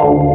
YouTube,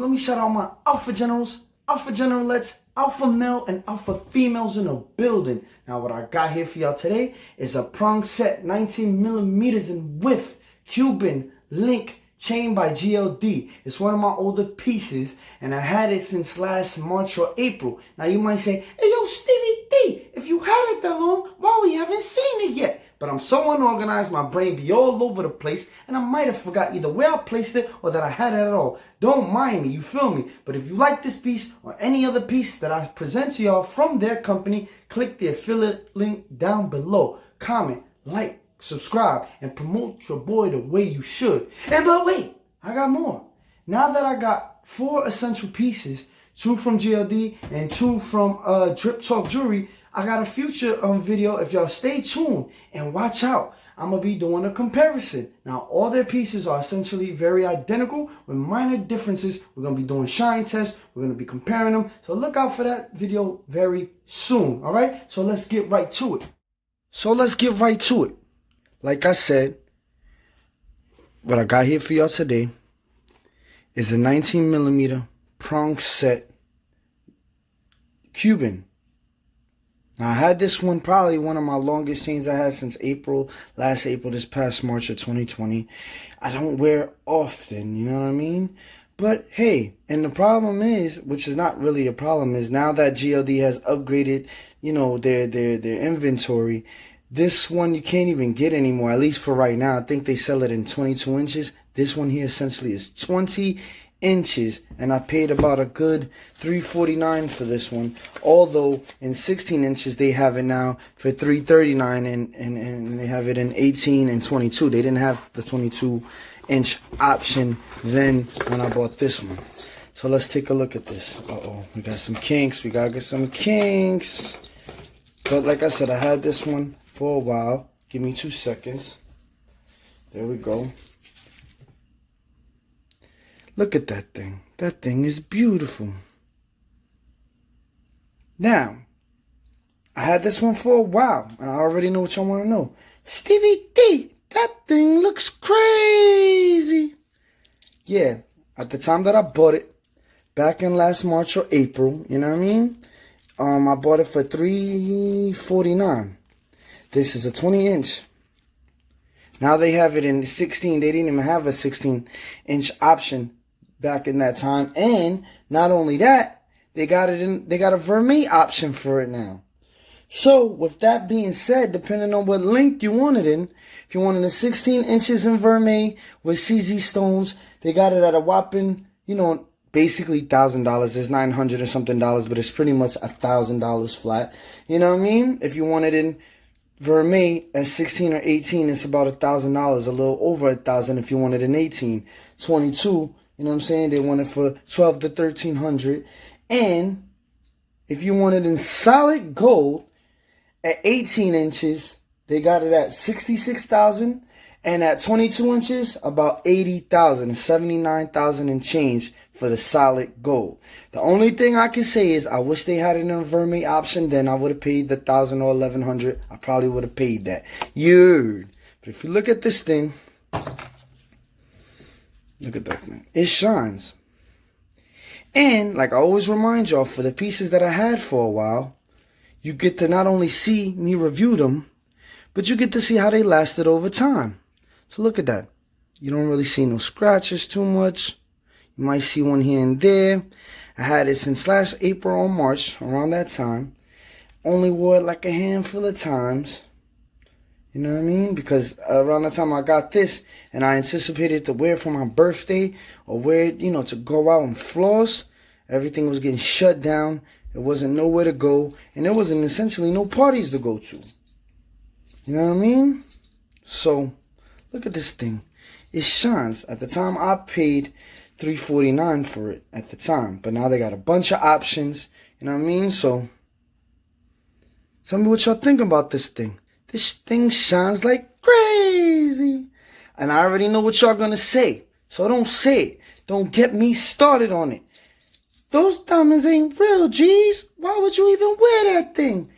let me shout out my alpha generals, alpha generalettes, alpha male, and alpha females in the building. Now what I got here for y'all today is a prong set, 19 millimeters in width, Cuban link chain by GLD. It's one of my older pieces, and I had it since last March or April. Now you might say, hey yo, Stevie D, if you had it that long, why we haven't seen it yet? But I'm so unorganized, my brain be all over the place, and I might have forgot either where I placed it or that I had it at all. Don't mind me, you feel me? But if you like this piece or any other piece that I present to y'all from their company, click the affiliate link down below. Comment, like, subscribe, and promote your boy the way you should. And but wait, I got more. Now that I got 4 essential pieces, 2 from GLD and 2 from Drip Talk Jewelry, I got a future video. If y'all stay tuned and watch out, I'm going to be doing a comparison. Now, all their pieces are essentially very identical with minor differences. We're going to be doing shine tests. We're going to be comparing them. So look out for that video very soon. All right. So let's get right to it. Like I said, what I got here for y'all today is a 19 millimeter prong set Cuban. Now, I had this one, probably one of my longest chains I had since last April, this past March of 2020. I don't wear often, you know what I mean? But hey, and the problem is, which is not really a problem, is now that GLD has upgraded, you know, their inventory, this one you can't even get anymore, at least for right now. I think they sell it in 22 inches. This one here essentially is 20 inches, and I paid about a good $349 for this one, although in 16 inches they have it now for $339, and they have it in 18 and 22. They didn't have the 22-inch option then when I bought this one. So let's take a look at this. We got some kinks. We gotta get some kinks. But like I said, I had this one for a while. Give me 2 seconds. There we go. Look at that thing. That thing is beautiful. Now, I had this one for a while, and I already know what y'all want to know. Stevie D, that thing looks crazy. Yeah, at the time that I bought it, back in last March or April, you know what I mean? I bought it for $349. This is a 20-inch. Now they have it in 16. They didn't even have a 16-inch option back in that time, and not only that, they got a vermeil option for it now. So with that being said, depending on what length you want it in, if you wanted a 16 inches in vermeil with CZ stones, they got it at a whopping, you know, basically $1,000. It's $900 or something dollars, but it's pretty much $1,000 flat. You know what I mean? If you want it in vermeil at 16 or 18, it's about $1,000, a little over $1,000 if you want it in 18. 22, you know what I'm saying? They want it for $1,200 to $1,300. And if you want it in solid gold at 18 inches, they got it at $66,000, and at 22 inches, about $80,000, $79,000 and change for the solid gold. The only thing I can say is I wish they had it in a vermeil option. Then I would have paid the $1,000 or $1,100. I probably would have paid that. Yeah. But if you look at this thing, look at that thing. It shines. And like I always remind y'all, for the pieces that I had for a while, you get to not only see me review them, but you get to see how they lasted over time. So look at that. You don't really see no scratches too much. You might see one here and there. I had it since last April or March, around that time. Only wore it like a handful of times. You know what I mean? Because around the time I got this, and I anticipated to wear it for my birthday, or wear it, you know, to go out and floss, everything was getting shut down. There wasn't nowhere to go, and there wasn't essentially no parties to go to. You know what I mean? So, look at this thing. It shines. At the time, I paid $349 for it at the time, but now they got a bunch of options. You know what I mean? So, tell me what y'all think about this thing. This thing shines like crazy. And I already know what y'all gonna say. So don't say it. Don't get me started on it. Those diamonds ain't real, G's. Why would you even wear that thing?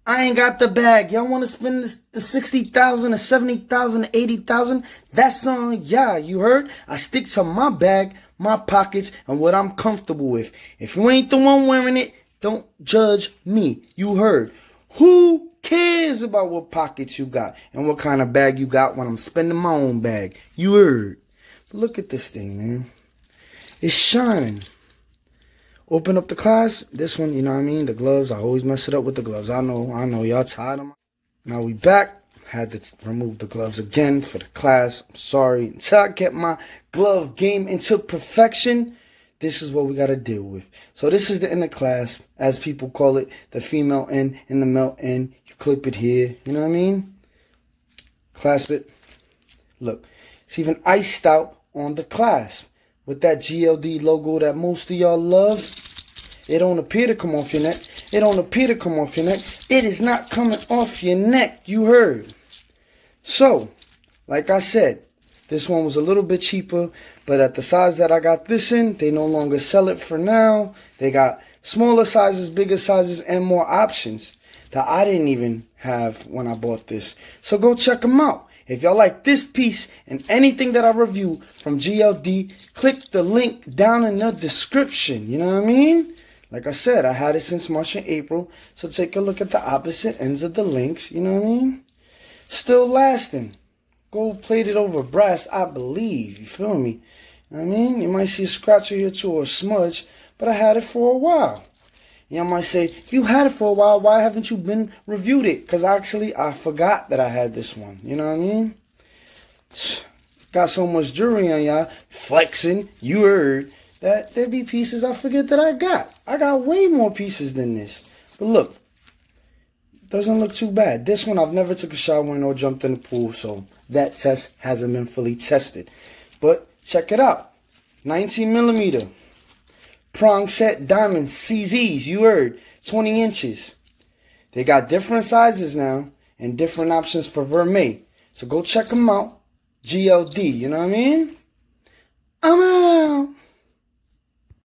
I ain't got the bag. Y'all want to spend the 60,000, the 70,000, the 80,000? That's on y'all. You heard? I stick to my bag, my pockets, and what I'm comfortable with. If you ain't the one wearing it, don't judge me. You heard? Who cares about what pockets you got and what kind of bag you got when I'm spending my own bag? You heard? But look at this thing, man. It's shining. Open up the class. This one, you know what I mean? The gloves. I always mess it up with the gloves. I know. Y'all tired of my... Now we back. Had to remove the gloves again for the class. I'm sorry. Until I get my glove game into perfection, this is what we got to deal with. So this is the inner clasp, as people call it, the female end and the male end. You clip it here. You know what I mean? Clasp it. Look. It's even iced out on the clasp. With that GLD logo that most of y'all love, it don't appear to come off your neck. It don't appear to come off your neck. It is not coming off your neck. You heard. So, like I said, this one was a little bit cheaper, but at the size that I got this in, they no longer sell it for now. They got smaller sizes, bigger sizes, and more options that I didn't even have when I bought this. So go check them out. If y'all like this piece and anything that I review from GLD, click the link down in the description. You know what I mean? Like I said, I had it since March and April. So take a look at the opposite ends of the links. You know what I mean? Still lasting. Gold plated over brass, I believe. You feel me? You know what I mean? You might see a scratch here too or a smudge, but I had it for a while. Y'all might say, if you had it for a while, why haven't you been reviewed it? Because actually, I forgot that I had this one. You know what I mean? Got so much jewelry on y'all, flexing, you heard, that there be pieces I forget that I got. I got way more pieces than this. But look, doesn't look too bad. This one, I've never took a shower in or jumped in the pool, so that test hasn't been fully tested. But check it out. 19 millimeter. Prongset diamond CZs, you heard, 20 inches. They got different sizes now and different options for vermeil. So go check them out. GLD, you know what I mean? I'm out.